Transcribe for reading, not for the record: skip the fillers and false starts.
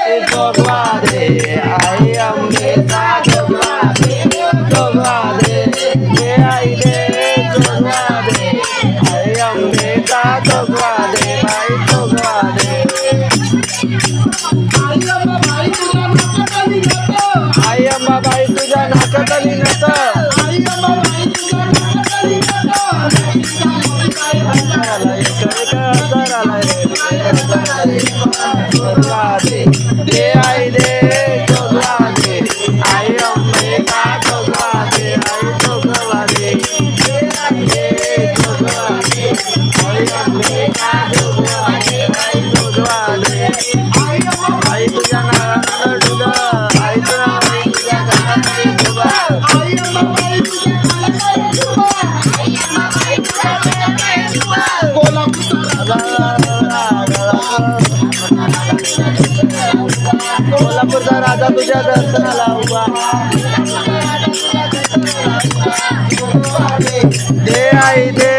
जोगवा दे आई अंबेचा जोगवा दे हे आई दे जोगवा दे आई अंबेचा जोगवा दे बाई जोगवा दे आई अंबा बाई तुझ्या नाकात आली नत दे आई दे जोगवा दे आई अंबे का जोगवा दे आई जोगवा दे आई दे जोगवा दे आई अंबे का जोगवा दे आई जोगवा दे आई तुझ्या नाकात डुल आई तुझ्या नाकात डुल कोल्हापूरचा राजा तुझ्या दर्शनाला उभा दे आई दे